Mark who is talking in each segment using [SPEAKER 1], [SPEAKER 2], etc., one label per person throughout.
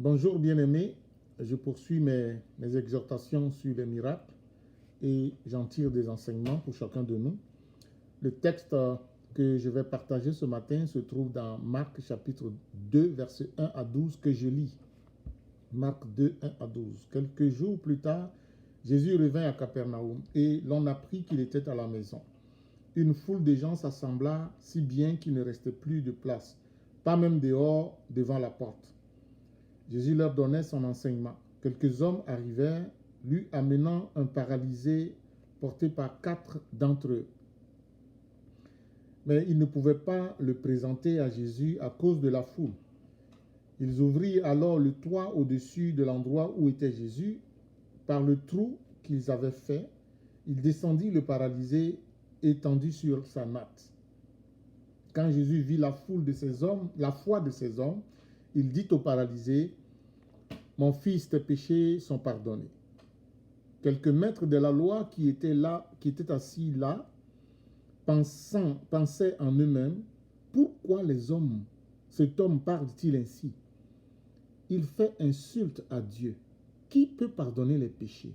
[SPEAKER 1] Bonjour bien-aimés, je poursuis mes exhortations sur les miracles et j'en tire des enseignements pour chacun de nous. Le texte que je vais partager ce matin se trouve dans Marc chapitre 2, versets 1 à 12 que je lis. Marc 2, 1 à 12. Quelques jours plus tard, Jésus revint à Capernaum et l'on apprit qu'il était à la maison. Une foule de gens s'assembla si bien qu'il ne restait plus de place, pas même dehors devant la porte. Jésus leur donnait son enseignement. Quelques hommes arrivèrent, lui amenant un paralysé porté par 4 d'entre eux. Mais ils ne pouvaient pas le présenter à Jésus à cause de la foule. Ils ouvrirent alors le toit au-dessus de l'endroit où était Jésus. Par le trou qu'ils avaient fait, il descendit le paralysé étendu sur sa natte. Quand Jésus vit la foi de ces hommes, il dit au paralysé: « Mon fils, tes péchés sont pardonnés. » Quelques maîtres de la loi qui étaient assis là, pensaient en eux-mêmes: pourquoi cet homme parle-t-il ainsi? Il fait insulte à Dieu. Qui peut pardonner les péchés?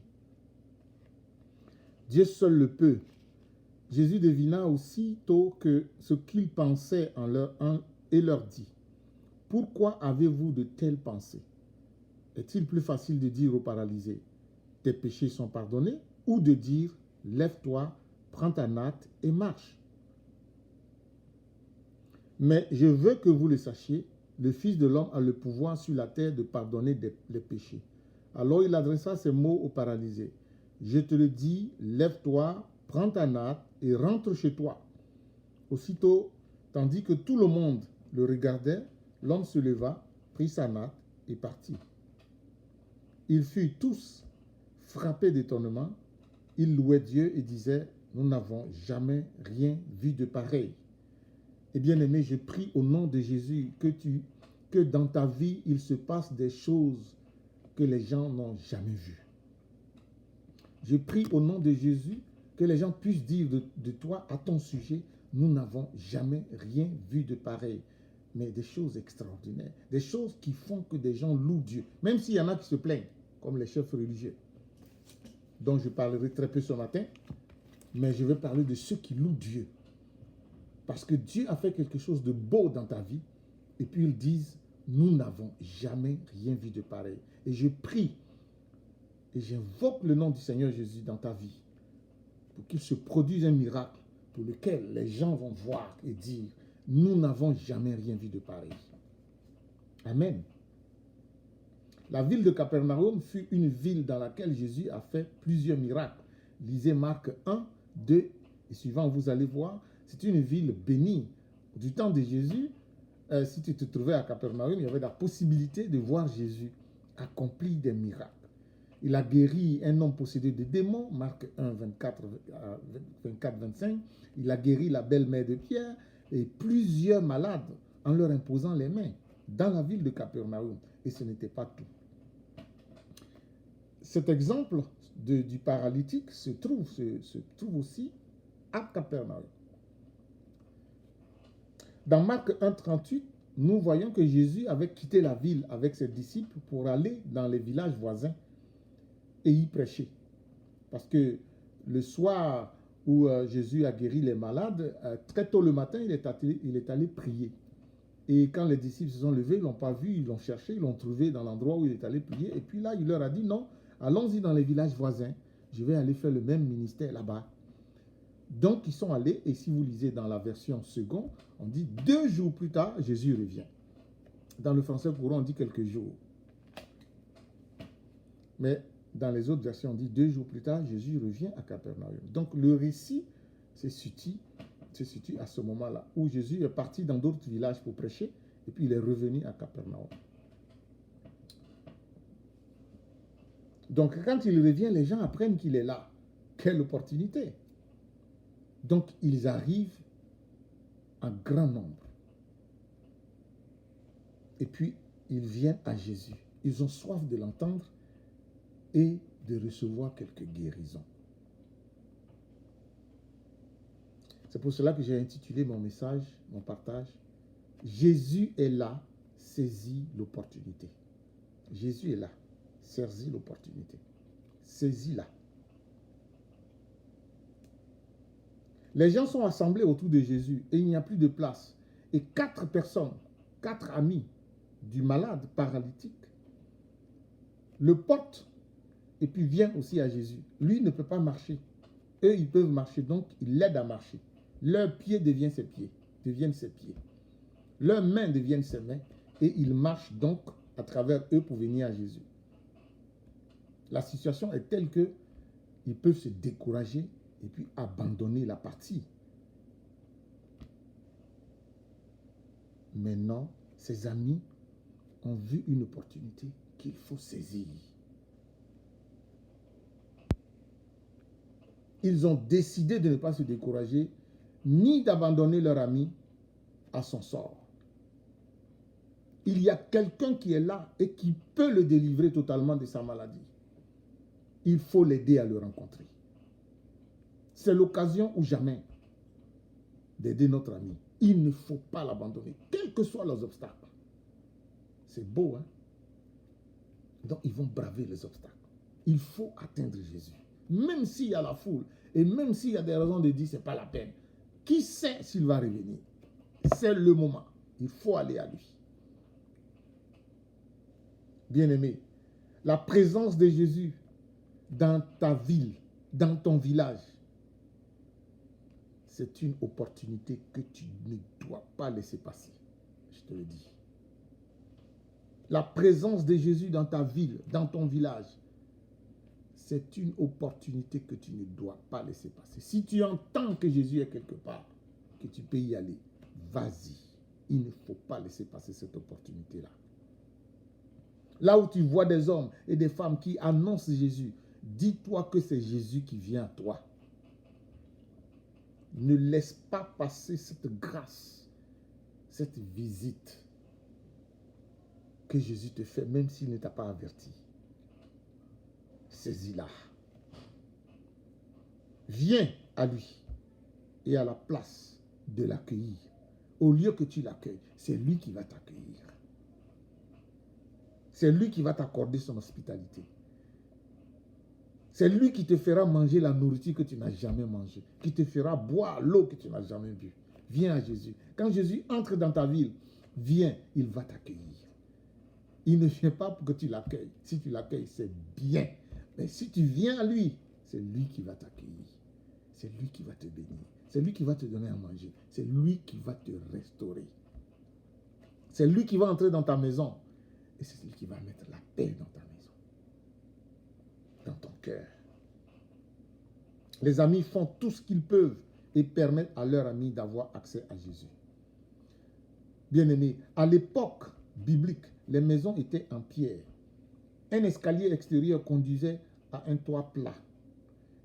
[SPEAKER 1] Dieu seul le peut. Jésus devina aussitôt ce qu'ils pensaient et leur dit: pourquoi avez-vous de telles pensées? Est-il plus facile de dire au paralysé: tes péchés sont pardonnés, ou de dire: lève-toi, prends ta natte et marche? Mais je veux que vous le sachiez, le Fils de l'homme a le pouvoir sur la terre de pardonner les péchés. Alors il adressa ces mots au paralysé: je te le dis, lève-toi, prends ta natte et rentre chez toi. Aussitôt, tandis que tout le monde le regardait, l'homme se leva, prit sa natte et partit. Ils furent tous frappés d'étonnement. Ils louaient Dieu et disaient: nous n'avons jamais rien vu de pareil. Et bien aimé, je prie au nom de Jésus que dans ta vie, il se passe des choses que les gens n'ont jamais vues. Je prie au nom de Jésus que les gens puissent dire de toi à ton sujet: nous n'avons jamais rien vu de pareil. Mais des choses extraordinaires, des choses qui font que des gens louent Dieu, même s'il y en a qui se plaignent, comme les chefs religieux, dont je parlerai très peu ce matin, mais je vais parler de ceux qui louent Dieu. Parce que Dieu a fait quelque chose de beau dans ta vie, et puis ils disent: nous n'avons jamais rien vu de pareil. Et je prie, et j'invoque le nom du Seigneur Jésus dans ta vie, pour qu'il se produise un miracle pour lequel les gens vont voir et dire: nous n'avons jamais rien vu de pareil. Amen. La ville de Capernaum fut une ville dans laquelle Jésus a fait plusieurs miracles. Lisez Marc 1, 2 et suivant, vous allez voir, c'est une ville bénie. Du temps de Jésus, si tu te trouvais à Capernaum, il y avait la possibilité de voir Jésus accomplir des miracles. Il a guéri un homme possédé de démons, Marc 1, 24-25. Il a guéri la belle-mère de Pierre et plusieurs malades en leur imposant les mains dans la ville de Capernaum. Et ce n'était pas tout. Cet exemple du paralytique se trouve aussi à Capernaum. Dans Marc 1, 38, nous voyons que Jésus avait quitté la ville avec ses disciples pour aller dans les villages voisins et y prêcher. Parce que le soir où Jésus a guéri les malades, très tôt le matin, il est allé prier. Et quand les disciples se sont levés, ils ne l'ont pas vu, ils l'ont cherché, ils l'ont trouvé dans l'endroit où il est allé prier. Et puis là, il leur a dit: non, allons-y dans les villages voisins. Je vais aller faire le même ministère là-bas. Donc, ils sont allés, et si vous lisez dans la version seconde, on dit 2 jours plus tard, Jésus revient. Dans le français courant, on dit quelques jours. Mais dans les autres versions, on dit 2 jours plus tard, Jésus revient à Capernaum. Donc, le récit se situe à ce moment-là, où Jésus est parti dans d'autres villages pour prêcher, et puis il est revenu à Capernaum. Donc, quand il revient, les gens apprennent qu'il est là. Quelle opportunité! Donc, ils arrivent en grand nombre. Et puis, ils viennent à Jésus. Ils ont soif de l'entendre et de recevoir quelques guérisons. C'est pour cela que j'ai intitulé mon message, mon partage: Jésus est là, saisis l'opportunité. Jésus est là. Saisis l'opportunité. Saisis-la. Les gens sont assemblés autour de Jésus et il n'y a plus de place. Et 4 personnes, 4 amis du malade paralytique le portent et puis viennent aussi à Jésus. Lui ne peut pas marcher. Eux, ils peuvent marcher, donc il l'aide à marcher. Leurs pieds deviennent ses pieds. Leurs mains deviennent ses mains. Et il marche donc à travers eux pour venir à Jésus. La situation est telle que ils peuvent se décourager et puis abandonner la partie. Maintenant, ses amis ont vu une opportunité qu'il faut saisir. Ils ont décidé de ne pas se décourager, ni d'abandonner leur ami à son sort. Il y a quelqu'un qui est là et qui peut le délivrer totalement de sa maladie. Il faut l'aider à le rencontrer. C'est l'occasion ou jamais d'aider notre ami. Il ne faut pas l'abandonner, quels que soient les obstacles. C'est beau, hein? Donc, ils vont braver les obstacles. Il faut atteindre Jésus. Même s'il y a la foule, et même s'il y a des raisons de dire que ce n'est pas la peine. Qui sait s'il va revenir? C'est le moment. Il faut aller à lui. Bien-aimé, la présence de Jésus dans ta ville, dans ton village, c'est une opportunité que tu ne dois pas laisser passer. Je te le dis. La présence de Jésus dans ta ville, dans ton village, c'est une opportunité que tu ne dois pas laisser passer. Si tu entends que Jésus est quelque part, que tu peux y aller, vas-y. Il ne faut pas laisser passer cette opportunité-là. Là où tu vois des hommes et des femmes qui annoncent Jésus, dis-toi que c'est Jésus qui vient à toi. Ne laisse pas passer cette grâce, cette visite que Jésus te fait, même s'il ne t'a pas averti. Saisis-la. Viens à lui et à la place de l'accueillir. Au lieu que tu l'accueilles, c'est lui qui va t'accueillir. C'est lui qui va t'accorder son hospitalité. C'est lui qui te fera manger la nourriture que tu n'as jamais mangée, qui te fera boire l'eau que tu n'as jamais bu. Viens à Jésus. Quand Jésus entre dans ta ville, viens, il va t'accueillir. Il ne vient pas pour que tu l'accueilles. Si tu l'accueilles, c'est bien. Mais si tu viens à lui, c'est lui qui va t'accueillir. C'est lui qui va te bénir. C'est lui qui va te donner à manger. C'est lui qui va te restaurer. C'est lui qui va entrer dans ta maison. Et c'est lui qui va mettre la paix dans ta maison. Dans ton cœur. Les amis font tout ce qu'ils peuvent et permettent à leurs amis d'avoir accès à Jésus. Bien-aimés, à l'époque biblique, les maisons étaient en pierre. Un escalier extérieur conduisait à un toit plat.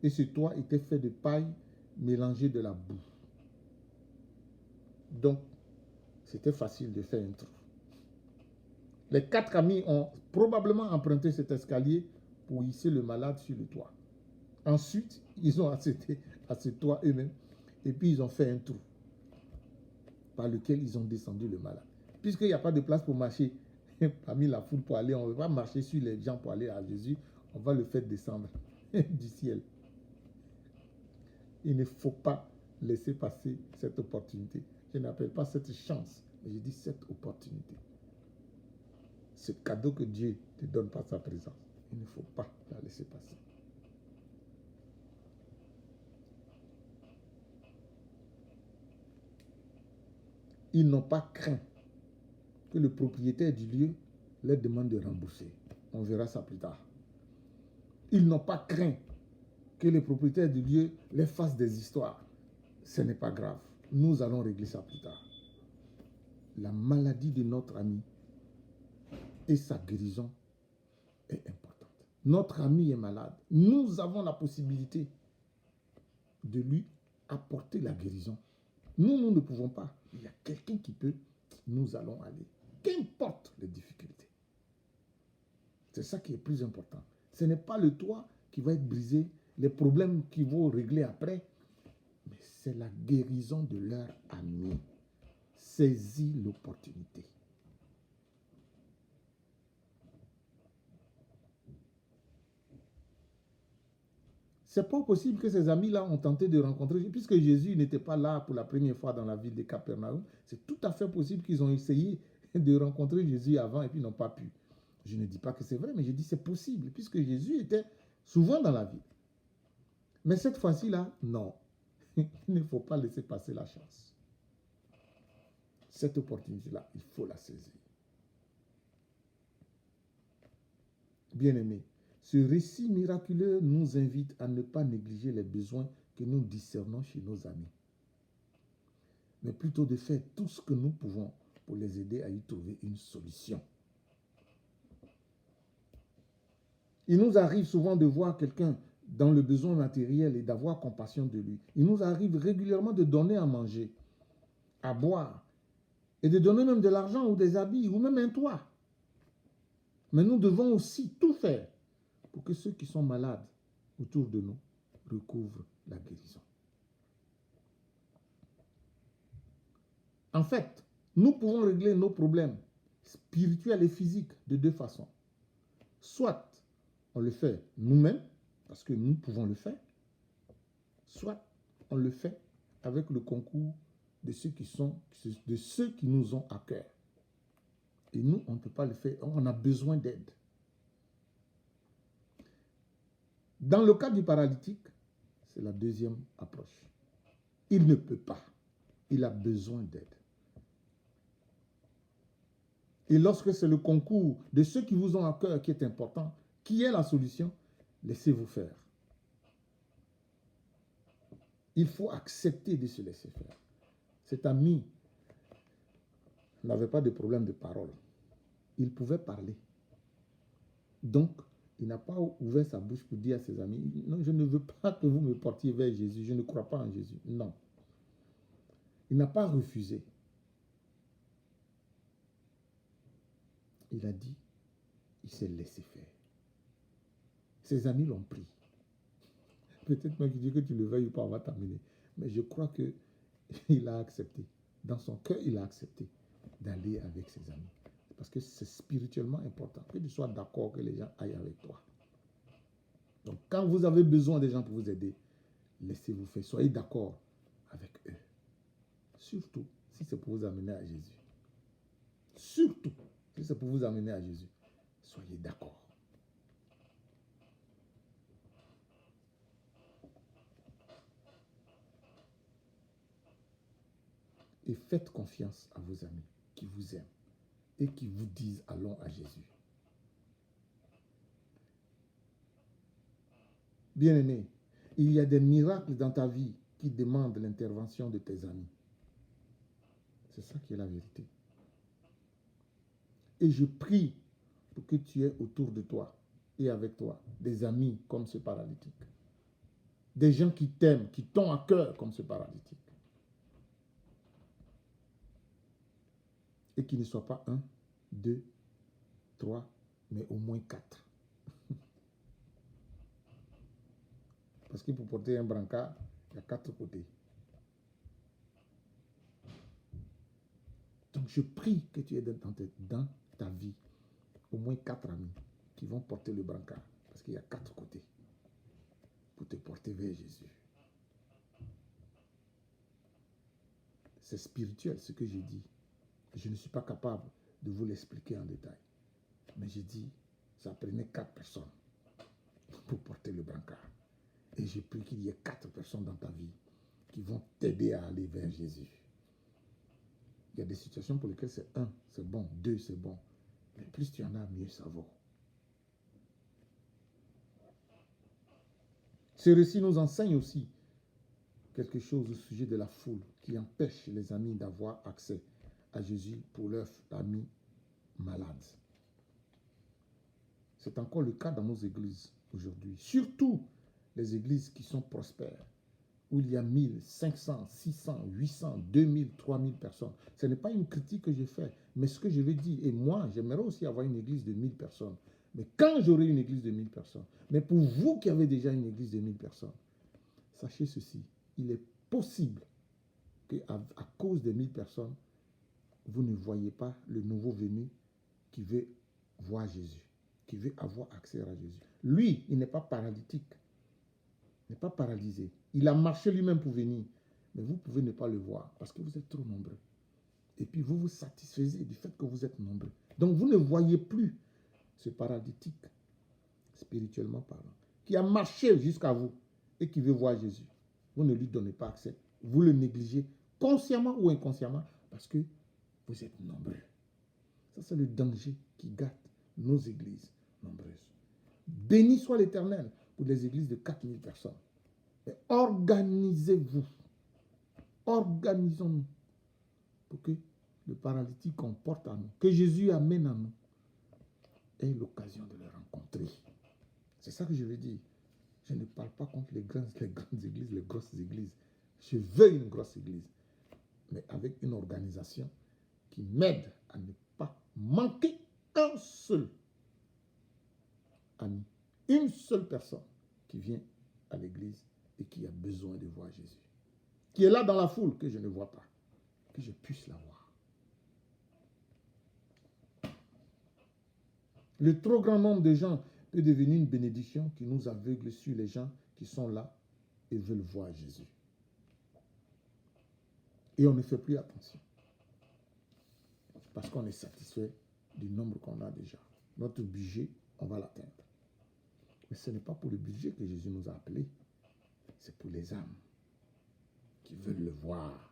[SPEAKER 1] Et ce toit était fait de paille mélangée de la boue. Donc, c'était facile de faire un trou. Les 4 amis ont probablement emprunté cet escalier pour hisser le malade sur le toit. Ensuite, ils ont accédé à ce toit eux-mêmes et puis ils ont fait un trou par lequel ils ont descendu le malade. Puisqu'il n'y a pas de place pour marcher parmi la foule pour aller, on ne va pas marcher sur les gens pour aller à Jésus, on va le faire descendre du ciel. Il ne faut pas laisser passer cette opportunité. Je n'appelle pas cette chance, mais je dis cette opportunité. Ce cadeau que Dieu te donne par sa présence, il ne faut pas la laisser passer. Ils n'ont pas craint que le propriétaire du lieu leur demande de rembourser. On verra ça plus tard. Ils n'ont pas craint que le propriétaire du lieu leur fasse des histoires. Ce n'est pas grave. Nous allons régler ça plus tard. La maladie de notre ami et sa guérison est importante. Notre ami est malade. Nous avons la possibilité de lui apporter la guérison. Nous ne pouvons pas. Il y a quelqu'un qui peut. Nous allons aller. Qu'importe les difficultés. C'est ça qui est plus important. Ce n'est pas le toit qui va être brisé, les problèmes qu'ils vont régler après, mais c'est la guérison de leur ami. Saisis l'opportunité. C'est pas possible que ces amis-là ont tenté de rencontrer, puisque Jésus n'était pas là pour la première fois dans la ville de Capernaum. C'est tout à fait possible qu'ils ont essayé de rencontrer Jésus avant et puis n'ont pas pu. Je ne dis pas que c'est vrai, mais je dis c'est possible, puisque Jésus était souvent dans la ville. Mais cette fois-ci-là, non. Il ne faut pas laisser passer la chance. Cette opportunité-là, il faut la saisir. Bien-aimés, ce récit miraculeux nous invite à ne pas négliger les besoins que nous discernons chez nos amis, mais plutôt de faire tout ce que nous pouvons pour les aider à y trouver une solution. Il nous arrive souvent de voir quelqu'un dans le besoin matériel et d'avoir compassion de lui. Il nous arrive régulièrement de donner à manger, à boire, et de donner même de l'argent ou des habits ou même un toit. Mais nous devons aussi tout faire pour que ceux qui sont malades autour de nous recouvrent la guérison. En fait, nous pouvons régler nos problèmes spirituels et physiques de deux façons. Soit on le fait nous-mêmes, parce que nous pouvons le faire, soit on le fait avec le concours de ceux qui nous ont à cœur. Et nous, on ne peut pas le faire, on a besoin d'aide. Dans le cas du paralytique, c'est la deuxième approche. Il ne peut pas, il a besoin d'aide. Et lorsque c'est le concours de ceux qui vous ont à cœur qui est important, qui est la solution, laissez-vous faire. Il faut accepter de se laisser faire. Cet ami n'avait pas de problème de parole. Il pouvait parler. Donc, il n'a pas ouvert sa bouche pour dire à ses amis, non, je ne veux pas que vous me portiez vers Jésus, je ne crois pas en Jésus. Non. Il n'a pas refusé. Il a dit, il s'est laissé faire. Ses amis l'ont pris. Peut-être même qu'il dit que tu le veuilles ou pas, on va t'amener. Mais je crois qu'il a accepté. Dans son cœur, il a accepté d'aller avec ses amis. Parce que c'est spirituellement important. Que tu sois d'accord que les gens aillent avec toi. Donc, quand vous avez besoin des gens pour vous aider, laissez-vous faire. Soyez d'accord avec eux. Surtout si c'est pour vous amener à Jésus. Surtout si c'est pour vous amener à Jésus. Soyez d'accord. Et faites confiance à vos amis qui vous aiment et qui vous disent allons à Jésus. Bien-aimé, il y a des miracles dans ta vie qui demandent l'intervention de tes amis. C'est ça qui est la vérité. Et je prie pour que tu aies autour de toi et avec toi des amis comme ce paralytique. Des gens qui t'aiment, qui t'ont à cœur comme ce paralytique. Et qui ne soient pas 1, 2, 3, mais au moins 4. Parce que pour porter un brancard, il y a 4 côtés. Donc je prie que tu aies dans ta vie au moins 4 amis qui vont porter le brancard. Parce qu'il y a 4 côtés pour te porter vers Jésus. C'est spirituel ce que j'ai dit. Je ne suis pas capable de vous l'expliquer en détail. Mais j'ai dit, ça prenait 4 personnes pour porter le brancard. Et j'ai pris qu'il y ait 4 personnes dans ta vie qui vont t'aider à aller vers Jésus. Il y a des situations pour lesquelles c'est 1, c'est bon, 2, c'est bon. Mais plus tu en as, mieux ça vaut. Ce récit nous enseigne aussi quelque chose au sujet de la foule qui empêche les amis d'avoir accès à Jésus pour leurs amis malades. C'est encore le cas dans nos églises aujourd'hui. Surtout les églises qui sont prospères, où il y a 1000, 500, 600, 800, 2000, 3000 personnes. Ce n'est pas une critique que j'ai faite, mais ce que je veux dire, et moi, j'aimerais aussi avoir une église de 1000 personnes. Mais quand j'aurai une église de 1000 personnes, mais pour vous qui avez déjà une église de 1000 personnes, sachez ceci, il est possible qu'à cause des 1000 personnes, vous ne voyez pas le nouveau venu qui veut voir Jésus, qui veut avoir accès à Jésus. Lui, il n'est pas paralytique. n'est pas paralysé. Il a marché lui-même pour venir. Mais vous pouvez ne pas le voir parce que vous êtes trop nombreux. Et puis vous vous satisfaisez du fait que vous êtes nombreux. Donc vous ne voyez plus ce paralytique, spirituellement parlant, qui a marché jusqu'à vous et qui veut voir Jésus. Vous ne lui donnez pas accès. Vous le négligez consciemment ou inconsciemment parce que vous êtes nombreux. Ça, c'est le danger qui gâte nos églises nombreuses. Béni soit l'Éternel pour les églises de 4000 personnes. Mais organisez-vous. Organisons-nous pour que le paralytique qu'on porte à nous, que Jésus amène à nous, ait l'occasion de le rencontrer. C'est ça que je veux dire. Je ne parle pas contre les grandes églises, les grosses églises. Je veux une grosse église, mais avec une organisation qui m'aide à ne pas manquer un seul ami, une seule personne qui vient à l'église et qui a besoin de voir Jésus, qui est là dans la foule que je ne vois pas, que je puisse la voir. Le trop grand nombre de gens peut devenir une bénédiction qui nous aveugle sur les gens qui sont là et veulent voir Jésus. Et on ne fait plus attention. Parce qu'on est satisfait du nombre qu'on a déjà. Notre budget, on va l'atteindre. Mais ce n'est pas pour le budget que Jésus nous a appelés. C'est pour les âmes qui veulent le voir.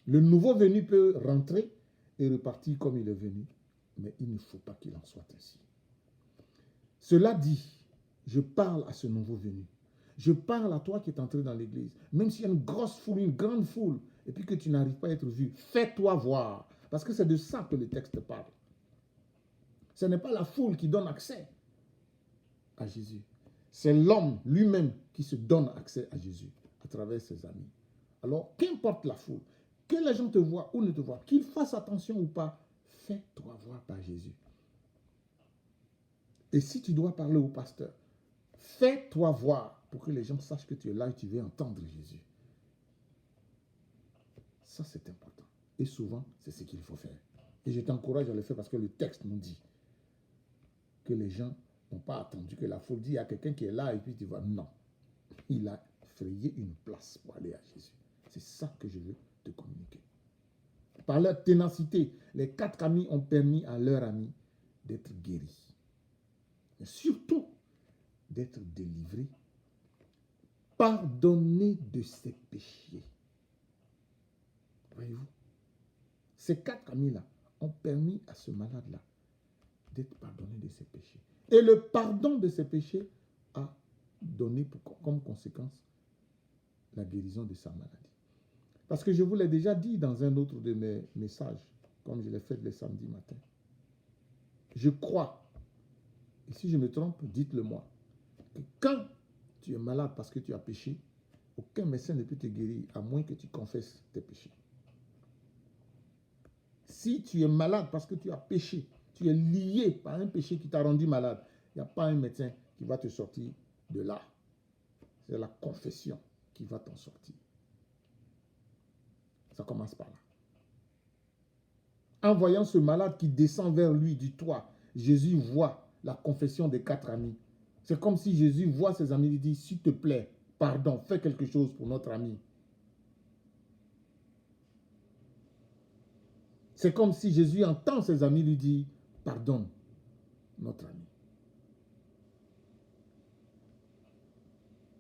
[SPEAKER 1] Le nouveau venu peut rentrer et repartir comme il est venu. Mais il ne faut pas qu'il en soit ainsi. Cela dit, je parle à ce nouveau venu. Je parle à toi qui es entré dans l'église. Même s'il y a une grosse foule, une grande foule, et puis que tu n'arrives pas à être vu, fais-toi voir. Parce que c'est de ça que le texte parle. Ce n'est pas la foule qui donne accès à Jésus. C'est l'homme lui-même qui se donne accès à Jésus à travers ses amis. Alors, qu'importe la foule, que les gens te voient ou ne te voient, qu'ils fassent attention ou pas, fais-toi voir par Jésus. Et si tu dois parler au pasteur, fais-toi voir pour que les gens sachent que tu es là et tu veux entendre Jésus. Ça, c'est important. Et souvent, c'est ce qu'il faut faire. Et je t'encourage à le faire parce que le texte nous dit que les gens n'ont pas attendu que la foule dise, il y a quelqu'un qui est là et puis tu vas. Non. Il a frayé une place pour aller à Jésus. C'est ça que je veux te communiquer. Par leur ténacité, les 4 amis ont permis à leur ami d'être guéris. Mais surtout, d'être délivrés, pardonnés de ses péchés. Voyez-vous, ces 4 amis-là ont permis à ce malade-là d'être pardonné de ses péchés. Et le pardon de ses péchés a donné comme conséquence la guérison de sa maladie. Parce que je vous l'ai déjà dit dans un autre de mes messages, comme je l'ai fait le samedi matin. Je crois, et si je me trompe, dites-le moi, que quand tu es malade parce que tu as péché, aucun médecin ne peut te guérir à moins que tu confesses tes péchés. Si tu es malade parce que tu as péché, tu es lié par un péché qui t'a rendu malade, il n'y a pas un médecin qui va te sortir de là. C'est la confession qui va t'en sortir. Ça commence par là. En voyant ce malade qui descend vers lui du toit, Jésus voit la confession des 4 amis. C'est comme si Jésus voit ses amis et dit, s'il te plaît, pardon, fais quelque chose pour notre ami. C'est comme si Jésus entend ses amis lui dire, pardonne notre ami.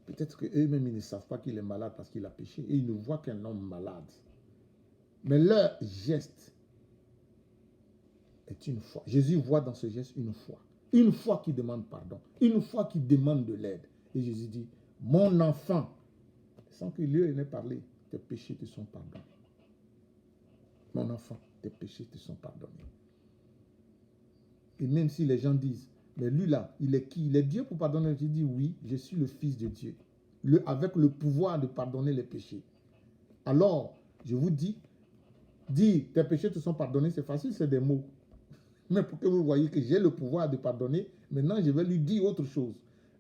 [SPEAKER 1] Peut-être qu'eux-mêmes, ils ne savent pas qu'il est malade parce qu'il a péché et ils ne voient qu'un homme malade. Mais leur geste est une foi. Jésus voit dans ce geste une foi. Une foi qui demande pardon. Une foi qui demande de l'aide. Et Jésus dit, mon enfant, sans qu'il lui ait parlé, tes péchés te sont pardonnés. Mon enfant, tes péchés te sont pardonnés. Et même si les gens disent, mais lui là, il est qui? Il est Dieu pour pardonner. Je dis oui, je suis le Fils de Dieu. Avec le pouvoir de pardonner les péchés. Alors, je vous dis, dire tes péchés te sont pardonnés, c'est facile, c'est des mots. Mais pour que vous voyez que j'ai le pouvoir de pardonner, maintenant je vais lui dire autre chose.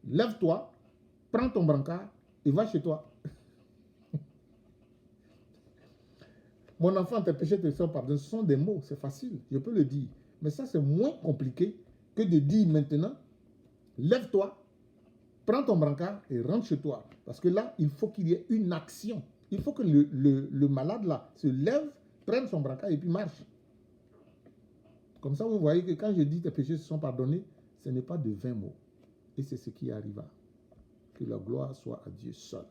[SPEAKER 1] Lève-toi, prends ton brancard et va chez toi. Mon enfant, tes péchés te sont pardonnés. Ce sont des mots, c'est facile, je peux le dire. Mais ça, c'est moins compliqué que de dire maintenant, lève-toi, prends ton brancard et rentre chez toi. Parce que là, il faut qu'il y ait une action. Il faut que le malade là se lève, prenne son brancard et puis marche. Comme ça, vous voyez que quand je dis tes péchés se sont pardonnés, ce n'est pas de 20 mots. Et c'est ce qui arriva. Que la gloire soit à Dieu seul.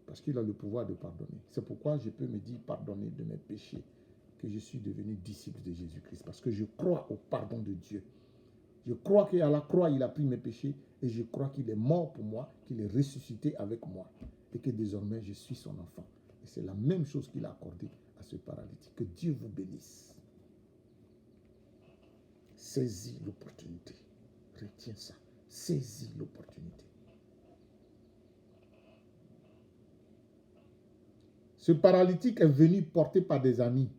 [SPEAKER 1] Parce qu'il a le pouvoir de pardonner. C'est pourquoi je peux me dire pardonner de mes péchés. Que je suis devenu disciple de Jésus-Christ. Parce que je crois au pardon de Dieu. Je crois qu'à la croix, il a pris mes péchés. Et je crois qu'il est mort pour moi, qu'il est ressuscité avec moi. Et que désormais, je suis son enfant. Et c'est la même chose qu'il a accordé à ce paralytique. Que Dieu vous bénisse. Saisis l'opportunité. Retiens ça. Saisis l'opportunité. Ce paralytique est venu porté par des amis.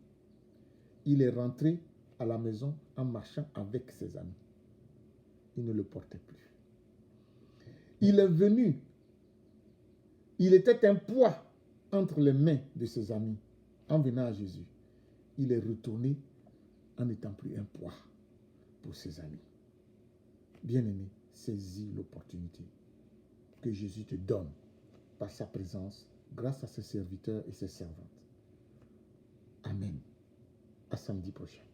[SPEAKER 1] Il est rentré à la maison en marchant avec ses amis. Il ne le portait plus. Il est venu. Il était un poids entre les mains de ses amis. En venant à Jésus, il est retourné en n'étant plus un poids pour ses amis. Bien-aimé, saisis l'opportunité que Jésus te donne par sa présence, grâce à ses serviteurs et ses servantes. Amen. À samedi prochain.